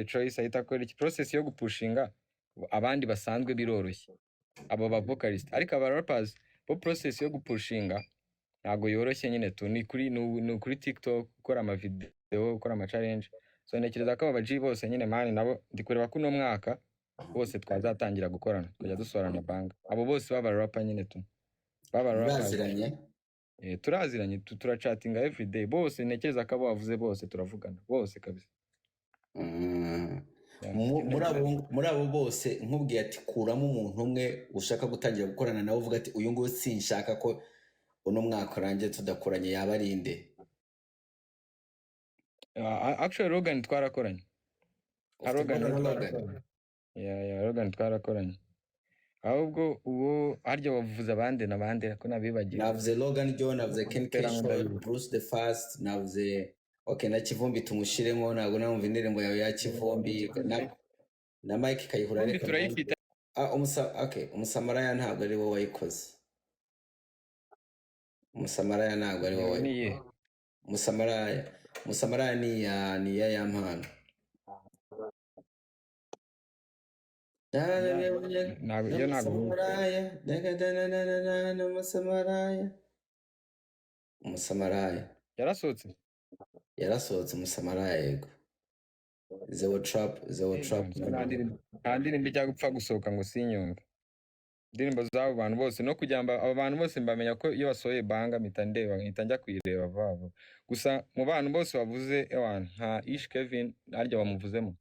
choice ahita akora iki process yo gupushinga abandi basanzwe biroroshye abo ba vocalist ariko aba rappers bo process yo gupushinga ntago yoroshye nyine tu ni kuri TikTok gukora ama video gukora ama challenge so ntekereza ko aba G bose nyine mani nabo ndikureba ko no mwaka bose twazatangira gukorana kujya dusorana banga abo bose baba rapper nyine tu baba rappers turaziranye turachatinga every day bose ntekereza ko abo bavuze bose turavugana bose kabisa muri abo bose nkubwiye ati kuramo umuntu umwe ushaka gutangira gukorana nawe uvuga ati uyu nguyu sinshaka ko uno mwaka urangiye tudakoranye yaba ari inde? Actually Rogan twarakoranye Rogan twarakoranye ahubwo uwo haryo bavuze abandi nabandi ko nabibagiye navuze Logan John navuze Ken Kesho Bruce the Fast navuze na Kivumbi tumushiremo ntabwo namumva indirimbo yawe ya Kivumbi na Mike Kayihura reka turayifite umusamaraya ntabwo ari wowe wayikoze umusamaraya ntabwo ari wowe niye umusamaraya ni ya yampano umusamaraya yarasohotse umusamaraya yego Zewo Trap kandi ndijya gupfa gusohoka ngo sinyumve indirimbo z'abo bantu bose no kugira ngo abo bantu bose mbamenya ko iyo basohoye banga mpita njya kuyireba vavo gusa mu bantu bose bavuze nka Ish Kevin arya bamuvuzemo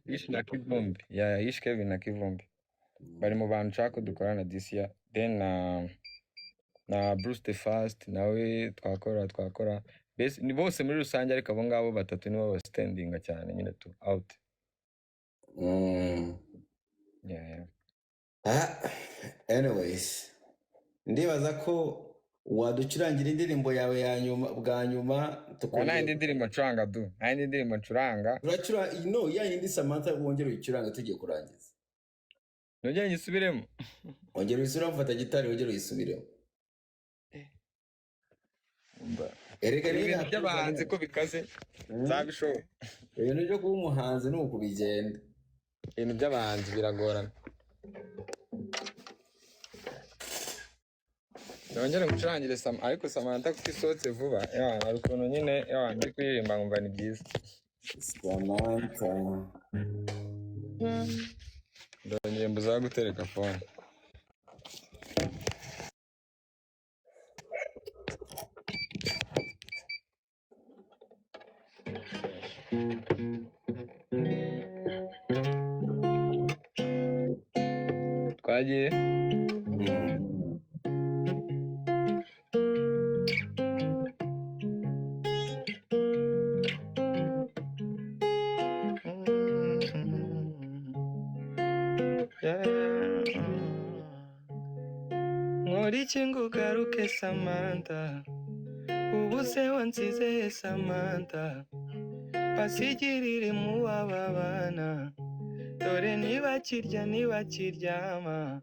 Ish na Kivumbi Ish Kevin na Kivumbi bari mu bantu nshaka dukorana this year then na Bruce the Fast nawe twakora ni bose muri rusange ariko abo ngabo batatu nibo standinga cyane nyine tu out anyways ndibaza ko waducurangira indirimbo yawe ya nyuma bwa nyuma tukona indirimbo ncuranga indirimbo ncuranga ya yindi Samantha wongera uyicuranga tugiye kurangiza nongera nyisubiremo wongera uyisubiremo mfata gitari wongera uyisubiremo erega ibintu by'abahanzi ko bikaze zabishoboye ibintu byo kuba umuhanzi nuko bigenda ibintu by'abahanzi biragorana nongera gucurangire ariko Samantha kuko isohotse vuba hari ukuntu nyine ndi kuririmba nkumva ni byiza Samantha ndongeye mbuza gutereka phone twagiye Ngoriki ngugaruke Samantha ubu se wansize Samantha basigirire mu babana dore ntibakirya ntibakiryama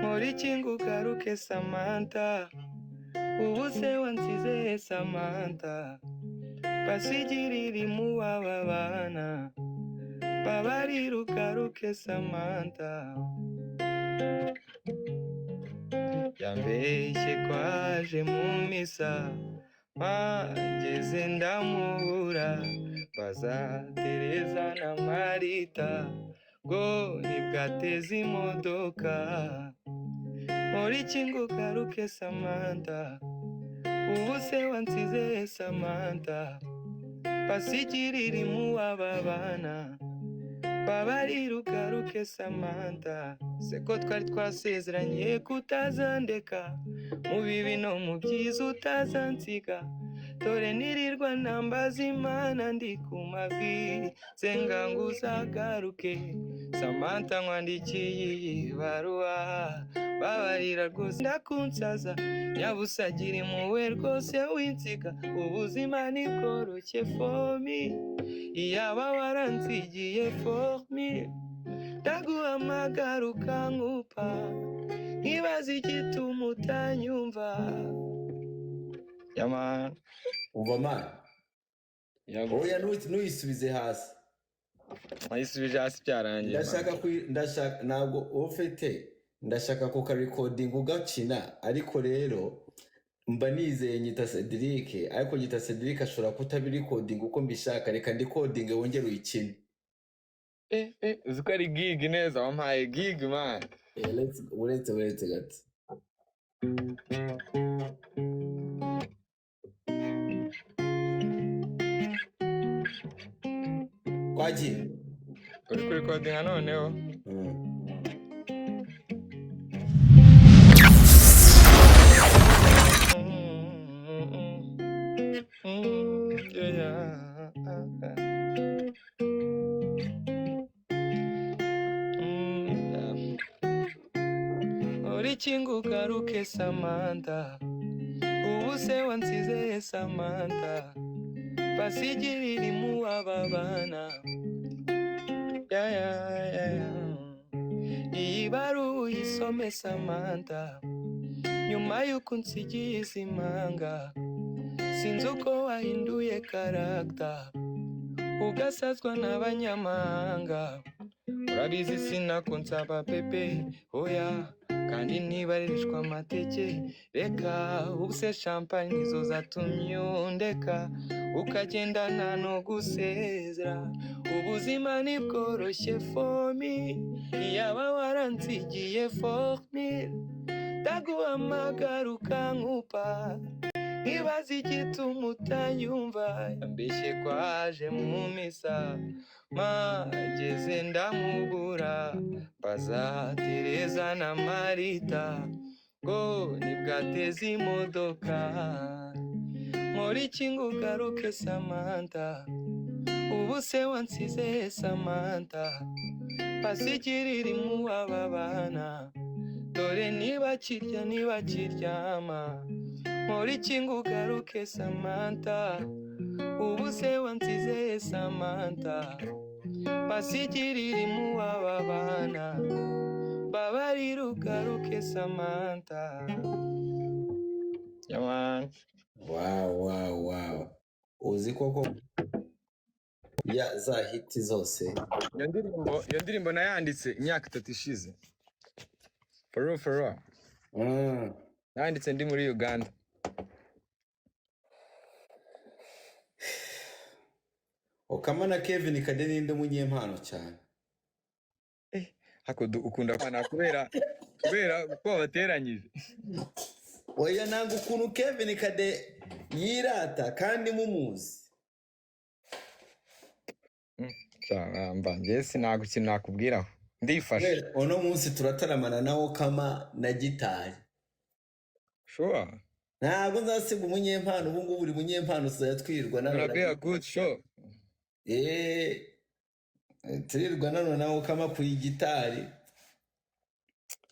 Ngoriki ngugaruke Samantha ubu se wansize Samantha basigirire mu babana babarira ugaruke Samantha yambeshye kwaje mu misa mageze ndamubura baza Tereza na Marita ngo nibwateze imodoka Ngoriki ngugaruke Samantha ubu se wansize Samantha basigirire mu babana babarira ugaruke Samantha seko twari twasezeranye kutazandeka mu bibi no mu byiza utazansiga dore nirirwa nambaza Imana ndi ku mavi senga ngo uzagaruke Samantha nkwandikiye iyi baruwa babarira rwose ndakunsaza nyabusagira impuhwe rwose winsiga ubuzima nibworoshye for me iyaba waransigiye for me ndaguhamagara ukankupa nkibaza igituma utanyumva umva man yago oya ntuyisubize hasi ayisubije hasi byarangiye ndashaka ntabwo ufite ndashaka kuka recording ugakina ariko rero mba nizeye nyita Cedric ariko nyita Cedric ashobora kutabi recording uko mbishaka reka ndi coding wongere uyikine uzi ko ari gig neza wampaye gig man uretse gato kwagiye uri kuri recording noneho ugaruke Samantha ubu se wansize Samantha basigirira imuwababana iyi baruwa isome Samantha nyuma y'uko nsigiye izimanga sinzi uko wahinduye karagita ugasazwa n'abanyamahanga urabizi sinakonsaba pepe oya kandi ntibaririshwa amateke reka ubuse champagne nizo zatumye undeka ukagenda nta no gusezera ubuzima ntibworoshye for me yaba waransigiye for me ndaguhamagara ukankupa nkibaza igituma utanyumva yambeshye kwaje mu misa mageze ndamubura baza Tereza na Marita ngo nibwateze imodoka muri iki ngo ugaruke Samantha ubu se wansize Samantha basigirira imuwababana dore niba kiryama muri iki ngo ugaruke Samantha ubu se wansize Samantha basigirira imuwababana babarira ugaruke Samantha yaman wow uzi koko ya za hiti zose iyo ndirimbo nayanditse imyaka 3 ishize for real nayanditse ndi muri Uganda Okamana Kevin Kade ninde munyempano cyane hako ukunda kwana kubera ko bateranyije oya nangu ukuntu Kevin Kade yirata kandi mumuzi mba ngese ntago kintu nakubwiraho ndifashe ono munsi turataramana na Okama na gitari sure ntabwo nzasiga umunyempano ubu ngubu buri munyempano uzayatwirirwa na good show turirwa nano nawe Okama ku gitari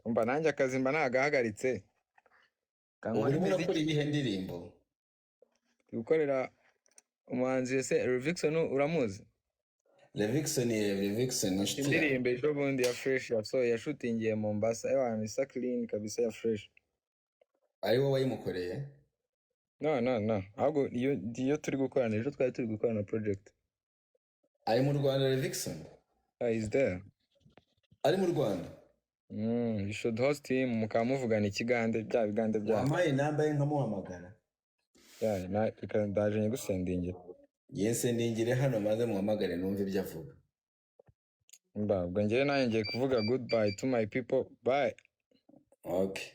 mba nanjye akazi mba nagahagaritse urimo urakora ibihe ndirimbo gukorera umuhanzi ese Revixon uramuzi Revixon indirimbo ejo bundi ya fresh yasohoye yashutingiye Mombasa abantu isa clean kabisa ya fresh ari wowe wayimukoreye no ahubwo iyo turi gukorana ejo twari turi gukorana project ari mu Rwanda Revixon is there ari mu Rwanda you should host him mukamuvugana ikigande bya bigande bya amaye nambaye nkamuhamagara ndaje nyigusendingira yese ndingire hano maze muhamagare numve ibyo avuga ubwo ngiye naye ngiye kuvuga goodbye to my people bye okay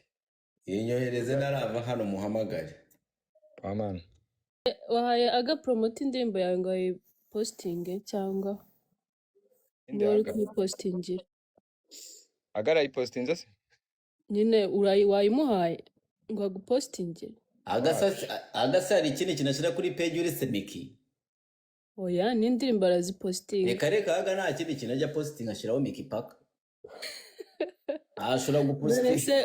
yinyohereze narava hano muhamagare amen wahaye aga promote indirimbo yawe ngo ayipostinge cyangwa uri kuyipostingira agara ipostinze se nyine wayimuhaye ngo agupostingire agasari ikindi kinashira kuri page uretse Miki oya ni indirimbo arazipostinga reka aga nta kindi kinajya posting ashiraho Miki paka ashobora gupostinga ese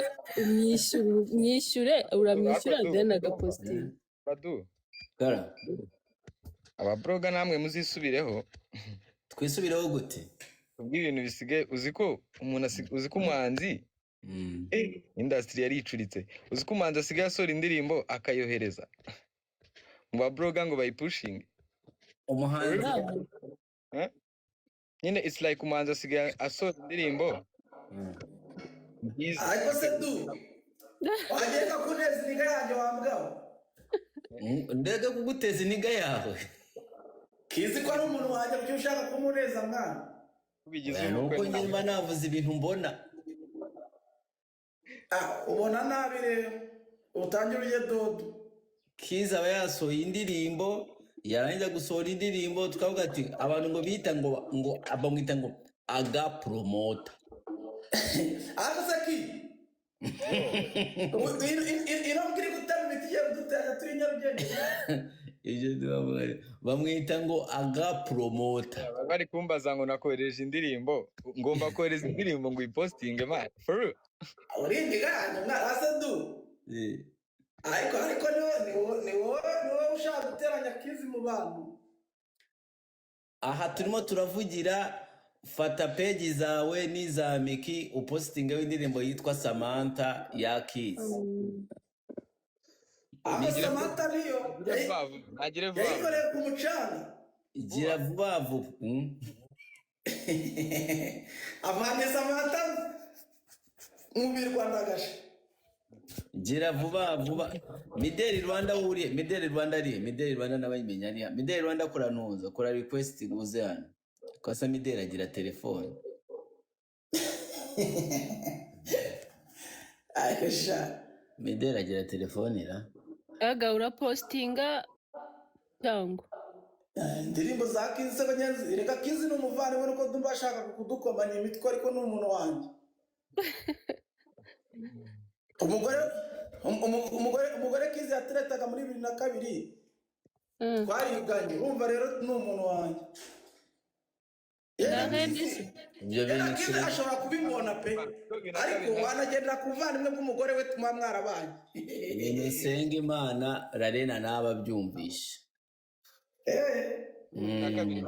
umwishyure uramwishyura then agapostinga badu gara ababloga namwe muzisubireho twisubireho gute ubwo ibintu bisigaye uziko umuhanzi industry yari icuritse uziko umuhanzi asigaye asora indirimbo akayohereza mu babloga ngo bayipushinge umuhanzi Bravo. nyine it's like umuhanzi asigaye asoza indirimbo nziza ariko se du wagenda kuneza iniga yanjye wambwaho ndege kuguteza iniga yawe kizi ko ari umuntu wanjye kuki ushaka kumuneza mwana kubigize nuko nyuma navuze ibintu mbona ubona nabi rero utangira uje dodo Kiza aba yasohoye indirimbo yarangiza gusohora indirimbo tukavuga ati abantu ngo bita ngo abamwita ngo aga promota akasaki irambwira gutanga imiti yo dutanga turi Nyarugenge ije bamwita ngo aga promota bari kumbaza ngo nakohereje indirimbo ngomba kohereza indirimbo ngo ipostinge man for real urindi ganje mwarase du ariko ni wowe ushaka guteranya Kizi mu bantu aha turimo turavugira fata page zawe n'iza Miki upostinge w'indirimbo yitwa Samantha ya Kizi Samantha niyo agire vuba yayikoreye ku mucanga gira vuba vuba avanye Samantha mu Rwanda gashe gira vuba vuba Mideli Rwanda uriye Mideli Rwanda ariye Mideli Rwanda n'abayimenya ariya Mideli Rwanda kora ntuza kora request nguze hano kwasa Mideli agira telefone akasha Mideli agira telefone ra Aga urapostinga cyangwa indirimbo za Kizi s'abanyanzi reka Kizi n'umuvane we nuko ndumva ashaka kudukomanya imitwe ariko n'umuntu wanjye umugore Kizi yateretaga muri 2002 twariganye urumva rero n'umuntu wanjye ibyo bintu Kizi ashobora kubibona pe ariko wanagenda kuvana bw'umugore we tuma mwarabanye ibintu senga Imana Rarena naba byumvisha nakabiri